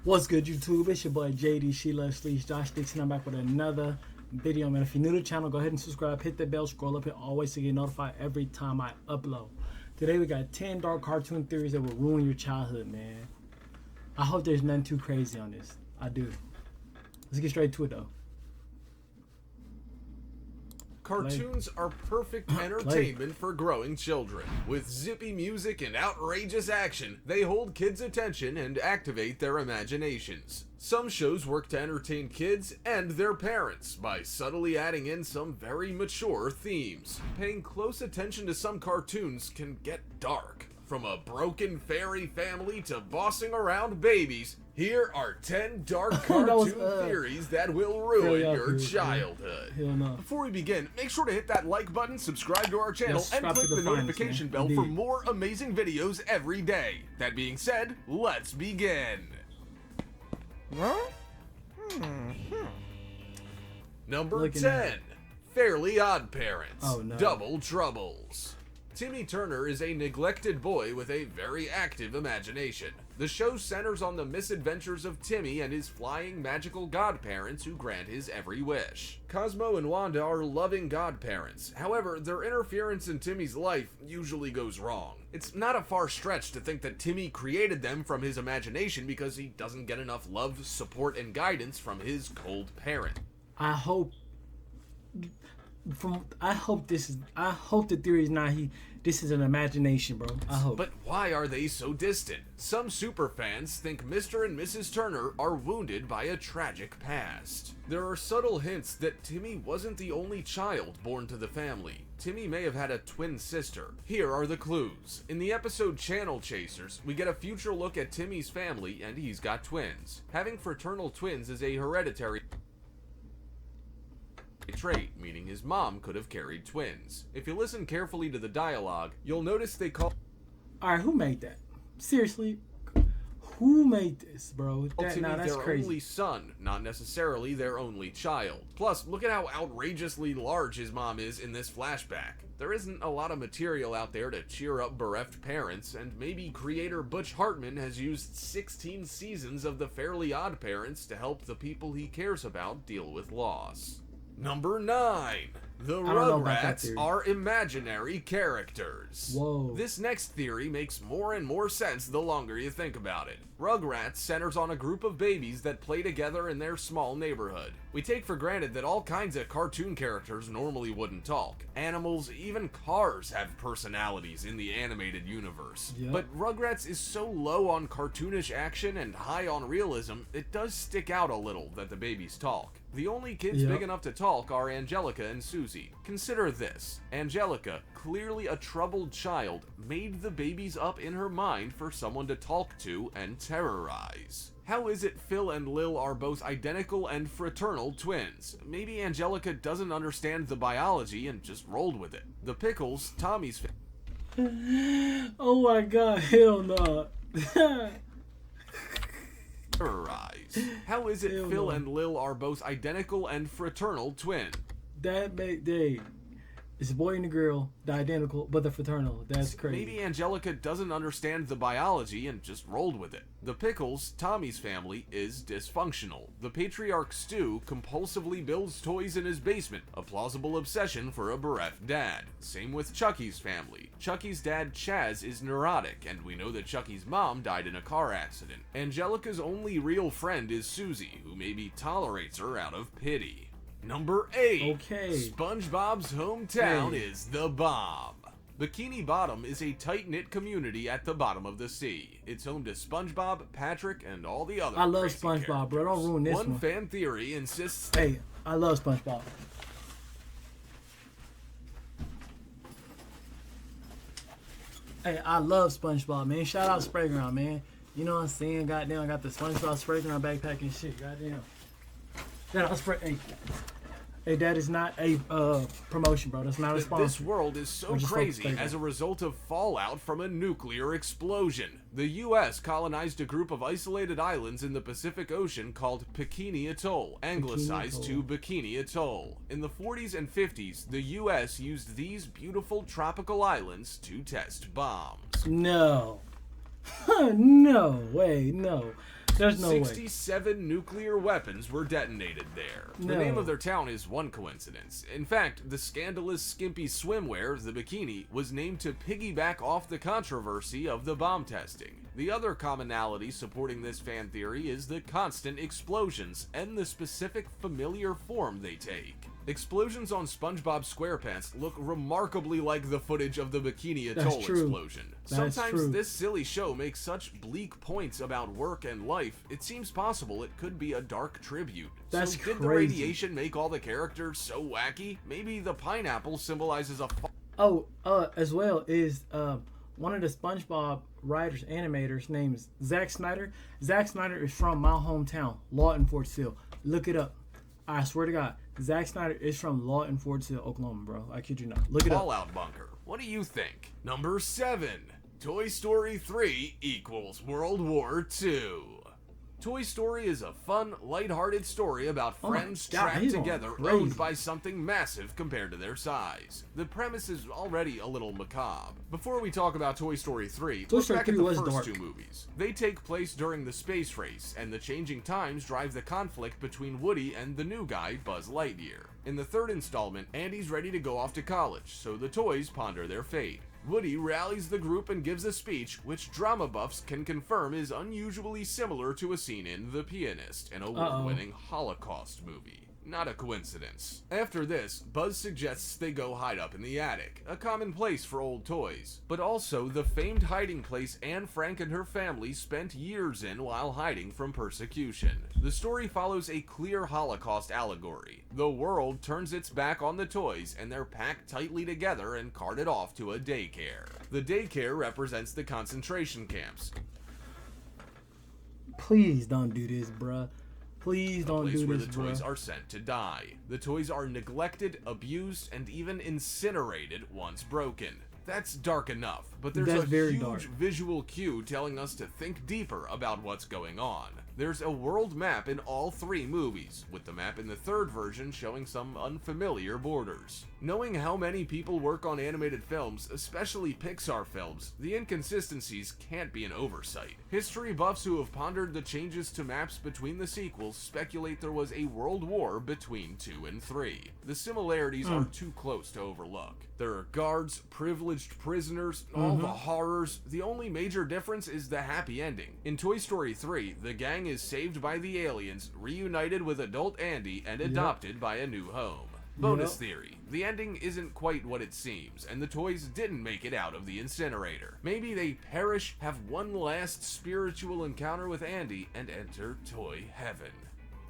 What's good, YouTube? It's your boy JD, She Loves Sleeves, Josh Dixon. I'm back with another video, man. If you're new to the channel, go ahead and subscribe, hit the bell, scroll up here, always to get notified every time I upload. Today we got 10 dark cartoon theories that will ruin your childhood, man. I hope there's nothing too crazy on this. I do. Let's get straight to it, though. Cartoons are perfect entertainment for growing children. With zippy music and outrageous action, they hold kids' attention and activate their imaginations. Some shows work to entertain kids and their parents by subtly adding in some very mature themes. Paying close attention to some cartoons can get dark. From a broken fairy family to bossing around babies, here are 10 dark cartoon theories that will ruin your childhood. Hell no. Before we begin, make sure to hit that like button, subscribe to our channel, and click the notification bell for more amazing videos every day. That being said, let's begin. Number 10. Fairly Odd Parents. Oh, no. Double Troubles. Timmy Turner is a neglected boy with a very active imagination. The show centers on the misadventures of Timmy and his flying magical godparents who grant his every wish. Cosmo and Wanda are loving godparents. However, their interference in Timmy's life usually goes wrong. It's not a far stretch to think that Timmy created them from his imagination because he doesn't get enough love, support, and guidance from his cold parent. I hope the theory is not this is an imagination, bro. I hope. But why are they so distant? Some superfans think Mr. and Mrs. Turner are wounded by a tragic past. There are subtle hints that Timmy wasn't the only child born to the family. Timmy may have had a twin sister. Here are the clues. In the episode Channel Chasers, we get a future look at Timmy's family and he's got twins. Having fraternal twins is a hereditary trait, meaning his mom could have carried twins. If you listen carefully to the dialogue, you'll notice they call... Alright, who made that? Seriously? Who made this, bro? Timmy That's their crazy. only son, not necessarily their only child. Plus, look at how outrageously large his mom is in this flashback. There isn't a lot of material out there to cheer up bereft parents, and maybe creator Butch Hartman has used 16 seasons of the Fairly Odd Parents to help the people he cares about deal with loss. Number 9. The Rugrats are imaginary characters. Whoa. This next theory makes more and more sense the longer you think about it. Rugrats centers on a group of babies that play together in their small neighborhood. We take for granted that all kinds of cartoon characters normally wouldn't talk. Animals, even cars have personalities in the animated universe. Yep. But Rugrats is so low on cartoonish action and high on realism, it does stick out a little that the babies talk. The only kids big enough to talk are Angelica and Susie. Consider this. Angelica, clearly a troubled child, made the babies up in her mind for someone to talk to and terrorize. How is it Phil and Lil are both identical and fraternal twins? Maybe Angelica doesn't understand the biology and just rolled with it. The Pickles, Tommy's... Oh my god, hell no. terrorize. How is it Phil and Lil are both identical and fraternal twins? It's a boy and a girl, the identical, but the fraternal. That's crazy. Maybe Angelica doesn't understand the biology and just rolled with it. The Pickles, Tommy's family, is dysfunctional. The patriarch Stu compulsively builds toys in his basement, a plausible obsession for a bereft dad. Same with Chucky's family. Chucky's dad Chaz is neurotic, and we know that Chucky's mom died in a car accident. Angelica's only real friend is Susie, who maybe tolerates her out of pity. Number 8. Okay. SpongeBob's hometown is the bomb. Bikini Bottom is a tight-knit community at the bottom of the sea. It's home to SpongeBob, Patrick, and all the other I love crazy SpongeBob, characters. bro. Don't ruin this one. One fan theory insists... Hey, I love SpongeBob. Hey, I love SpongeBob, man. Shout out Sprayground, man. You know what I'm saying? Goddamn, I got the SpongeBob Sprayground backpack and shit. Goddamn. Shout out Spray. Hey, that is not a promotion, bro. That's not a sponsor. This world is so crazy as a result of fallout from a nuclear explosion. The U.S. colonized a group of isolated islands in the Pacific Ocean called Bikini Atoll, anglicized to Bikini Atoll. In the 40s and 50s, the U.S. used these beautiful tropical islands to test bombs. No. No way, no. There's no 67 nuclear weapons were detonated there. No. The name of their town is one coincidence. In fact, the scandalous skimpy swimwear, the bikini, was named to piggyback off the controversy of the bomb testing. The other commonality supporting this fan theory is the constant explosions and the specific familiar form they take. Explosions on SpongeBob SquarePants look remarkably like the footage of the Bikini Atoll explosion. Sometimes this silly show makes such bleak points about work and life, it seems possible it could be a dark tribute. That's so did the radiation make all the characters so wacky? Maybe the pineapple symbolizes a... as well is one of the SpongeBob writers, animators, named Zack Snyder. Zack Snyder is from my hometown, Lawton, Fort Sill. Look it up. I swear to God, Zack Snyder is from Lawton, Fort Sill, Oklahoma, bro. I kid you not. Look it up. Fallout Bunker. What do you think? Number 7. Toy Story 3 equals World War II. Toy Story is a fun, lighthearted story about friends trapped together, owned by something massive compared to their size. The premise is already a little macabre. Before we talk about Toy Story 3, look back at the first two movies. They take place during the space race, and the changing times drive the conflict between Woody and the new guy, Buzz Lightyear. In the third installment, Andy's ready to go off to college, so the toys ponder their fate. Woody rallies the group and gives a speech, which drama buffs can confirm is unusually similar to a scene in The Pianist, an award-winning Holocaust movie. Not a coincidence. After this, Buzz suggests they go hide up in the attic, a common place for old toys, but also the famed hiding place Anne Frank and her family spent years in while hiding from persecution. The story follows a clear Holocaust allegory. The world turns its back on the toys, and they're packed tightly together and carted off to a daycare. The daycare represents the concentration camps. Please don't do this, bruh. Please don't do this, where the toys are sent to die. The toys are neglected, abused, and even incinerated once broken. That's dark enough, but there's a huge visual cue telling us to think deeper about what's going on. There's a world map in all 3 movies, with the map in the third version showing some unfamiliar borders. Knowing how many people work on animated films, especially Pixar films, the inconsistencies can't be an oversight. History buffs who have pondered the changes to maps between the sequels speculate there was a world war between 2 and 3. The similarities are too close to overlook. There are guards, privileged prisoners, all the horrors. The only major difference is the happy ending. In Toy Story 3, the gang is saved by the aliens, reunited with adult Andy, and adopted by a new home. Bonus theory. The ending isn't quite what it seems, and the toys didn't make it out of the incinerator. Maybe they perish, have one last spiritual encounter with Andy, and enter toy heaven.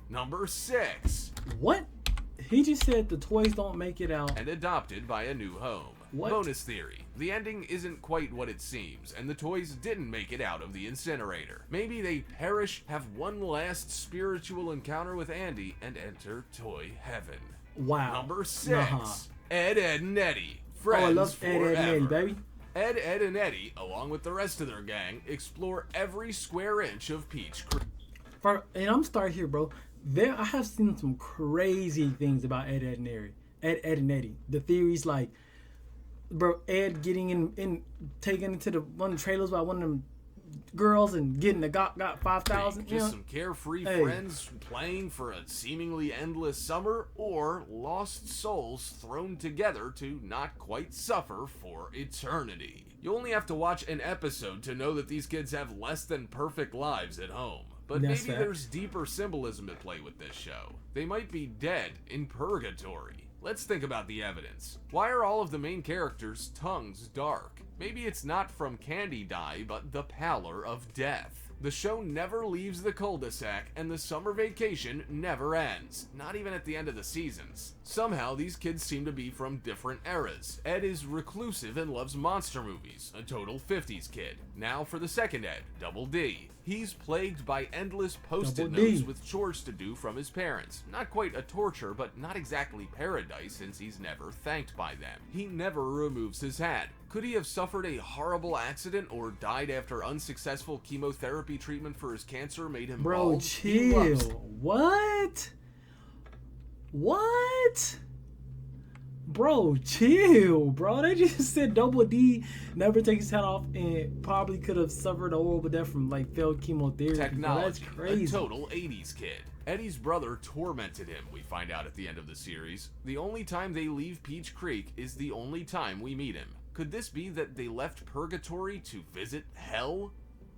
Number 6. What? He just said the toys don't make it out. And adopted by a new home. What? Bonus theory. The ending isn't quite what it seems, and the toys didn't make it out of the incinerator. Maybe they perish, have one last spiritual encounter with Andy, and enter toy heaven. Wow. Number 6. Ed, Edd, and Eddy. Friends I love forever. Ed, and Eddy, baby. Ed, Edd, and Eddy, along with the rest of their gang, explore every square inch of Peach Creek. And I'm starting here, bro. I have seen some crazy things about Ed, Edd, and Eddy. Ed, and Eddy. The theories like, bro, Ed getting in taken into one of the trailers by one of them girls and getting the got 5,000. Just some carefree friends playing for a seemingly endless summer, or lost souls thrown together to not quite suffer for eternity. You only have to watch an episode to know that these kids have less than perfect lives at home. But maybe there's deeper symbolism at play with this show. They might be dead in purgatory. Let's think about the evidence. Why are all of the main characters' tongues dark? Maybe it's not from candy dye, but the pallor of death. The show never leaves the cul-de-sac, and the summer vacation never ends, not even at the end of the seasons. Somehow, these kids seem to be from different eras. Ed is reclusive and loves monster movies, a total 50s kid. Now for the second Ed, Double D. He's plagued by endless post-it notes with chores to do from his parents. Not quite a torture, but not exactly paradise since he's never thanked by them. He never removes his hat. Could he have suffered a horrible accident or died after unsuccessful chemotherapy treatment for his cancer made him bald? Bro, chill. What? Bro, chill, bro. They just said Double D never take his head off and probably could have suffered a horrible death from like failed chemotherapy. Technology. Bro, that's crazy. A total 80s kid. Eddie's brother tormented him, we find out at the end of the series. The only time they leave Peach Creek is the only time we meet him. Could this be that they left Purgatory to visit Hell?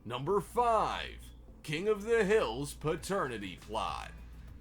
Number 5. King of the Hills paternity plot.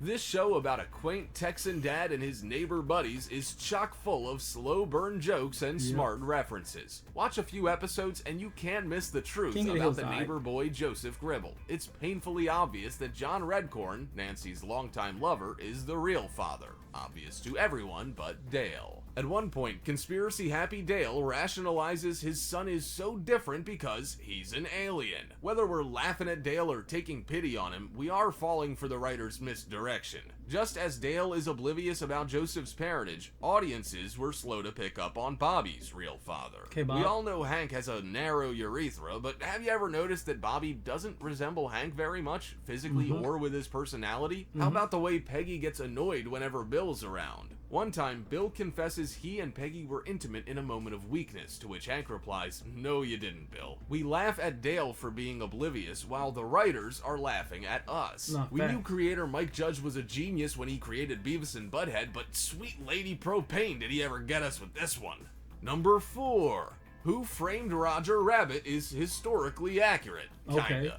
This show about a quaint Texan dad and his neighbor buddies is chock full of slow burn jokes and smart references. Watch a few episodes and you can't miss the truth about the neighbor boy Joseph Gribble. It's painfully obvious that John Redcorn, Nancy's longtime lover, is the real father. Obvious to everyone but Dale. At one point, conspiracy happy Dale rationalizes his son is so different because he's an alien. Whether we're laughing at Dale or taking pity on him, we are falling for the writer's misdirection. Just as Dale is oblivious about Joseph's parentage, audiences were slow to pick up on Bobby's real father. Okay, Bob. We all know Hank has a narrow urethra, but have you ever noticed that Bobby doesn't resemble Hank very much, physically or with his personality? How about the way Peggy gets annoyed whenever Bill's around? One time, Bill confesses he and Peggy were intimate in a moment of weakness, to which Hank replies, "No, you didn't, Bill." We laugh at Dale for being oblivious, while the writers are laughing at us. We knew creator Mike Judge was a genius when he created Beavis and Butthead, but sweet lady propane did he ever get us with this one. Number 4. Who Framed Roger Rabbit is historically accurate. Kinda. Okay.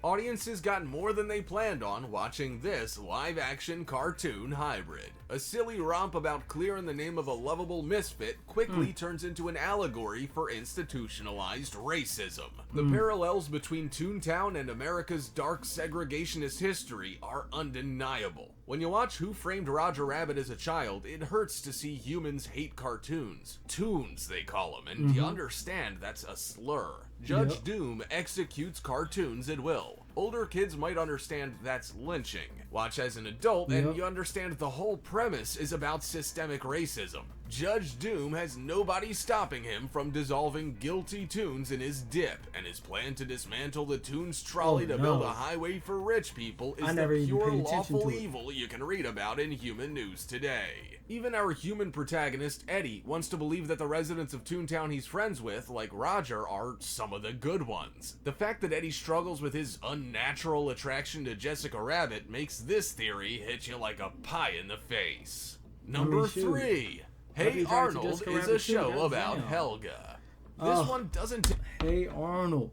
Audiences got more than they planned on watching this live-action cartoon hybrid. A silly romp about Clear in the name of a lovable misfit quickly turns into an allegory for institutionalized racism. The parallels between Toontown and America's dark segregationist history are undeniable. When you watch Who Framed Roger Rabbit as a child, it hurts to see humans hate cartoons. Toons, they call them, and you understand that's a slur. Judge Doom executes cartoons at will. Older kids might understand that's lynching. Watch as an adult and you understand the whole premise is about systemic racism. Judge Doom has nobody stopping him from dissolving guilty Toons in his dip, and his plan to dismantle the Toons trolley to build a highway for rich people is the pure lawful evil you can read about in human news today. Even our human protagonist, Eddie, wants to believe that the residents of Toontown he's friends with, like Roger, are some of the good ones. The fact that Eddie struggles with his unnatural attraction to Jessica Rabbit makes this theory hit you like a pie in the face. Number 3. Hey Arnold is a show about Helga. This one doesn't Hey Arnold.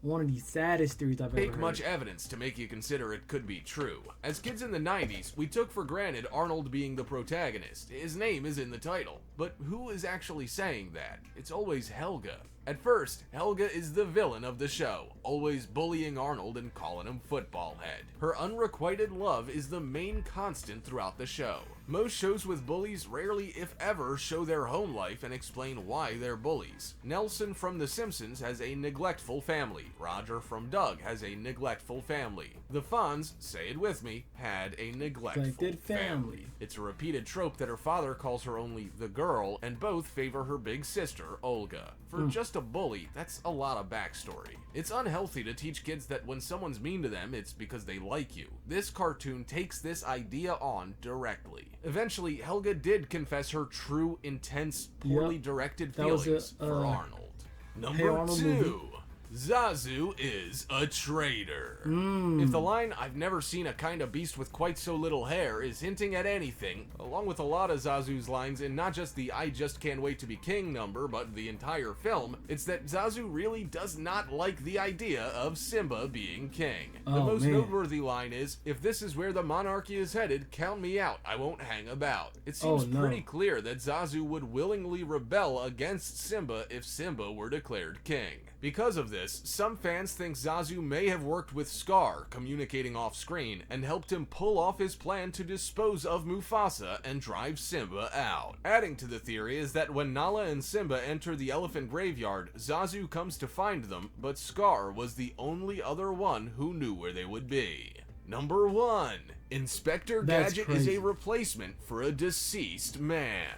One of the saddest theories I've ever heard. Take much evidence to make you consider it could be true. As kids in the 90s, we took for granted Arnold being the protagonist. His name is in the title. But who is actually saying that? It's always Helga. At first, Helga is the villain of the show, always bullying Arnold and calling him football head. Her unrequited love is the main constant throughout the show. Most shows with bullies rarely, if ever, show their home life and explain why they're bullies. Nelson from The Simpsons has a neglectful family. Roger from Doug has a neglectful family. The Fonz, say it with me, had a neglectful family. It's a repeated trope that her father calls her only the girl, and both favor her big sister, Olga. For just a bully, that's a lot of backstory. It's unhealthy to teach kids that when someone's mean to them, it's because they like you. This cartoon takes this idea on directly. Eventually, Helga did confess her true, intense, poorly directed feelings for Arnold. Number 2. Zazu is a traitor. If the line, "I've never seen a kind of beast with quite so little hair," is hinting at anything, along with a lot of Zazu's lines in not just the "I just can't wait to be king" number, but the entire film, it's that Zazu really does not like the idea of Simba being king. The most noteworthy line is, "If this is where the monarchy is headed, count me out, I won't hang about." It seems pretty clear that Zazu would willingly rebel against Simba if Simba were declared king. Because of this, some fans think Zazu may have worked with Scar, communicating off-screen, and helped him pull off his plan to dispose of Mufasa and drive Simba out. Adding to the theory is that when Nala and Simba enter the elephant graveyard, Zazu comes to find them, but Scar was the only other one who knew where they would be. Number 1. Inspector Gadget is a replacement for a deceased man.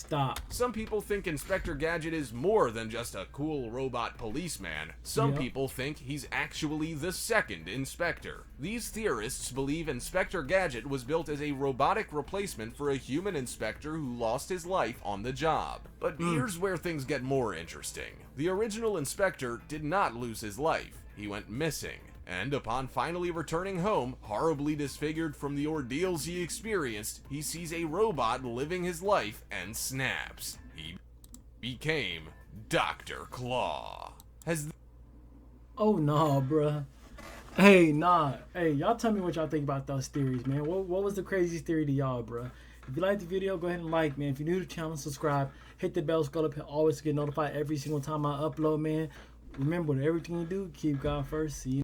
Stop. Some people think Inspector Gadget is more than just a cool robot policeman. Some people think he's actually the second Inspector. These theorists believe Inspector Gadget was built as a robotic replacement for a human inspector who lost his life on the job. But here's where things get more interesting. The original Inspector did not lose his life. He went missing. And upon finally returning home, horribly disfigured from the ordeals he experienced, he sees a robot living his life and snaps. He became Dr. Claw. Oh, nah, bruh. Hey, nah. Hey, y'all tell me what y'all think about those theories, man. What was the craziest theory to y'all, bruh? If you liked the video, go ahead and like, man. If you're new to the channel, subscribe. Hit the bell, scroll up here, always get notified every single time I upload, man. Remember, with everything you do, keep God first. See you.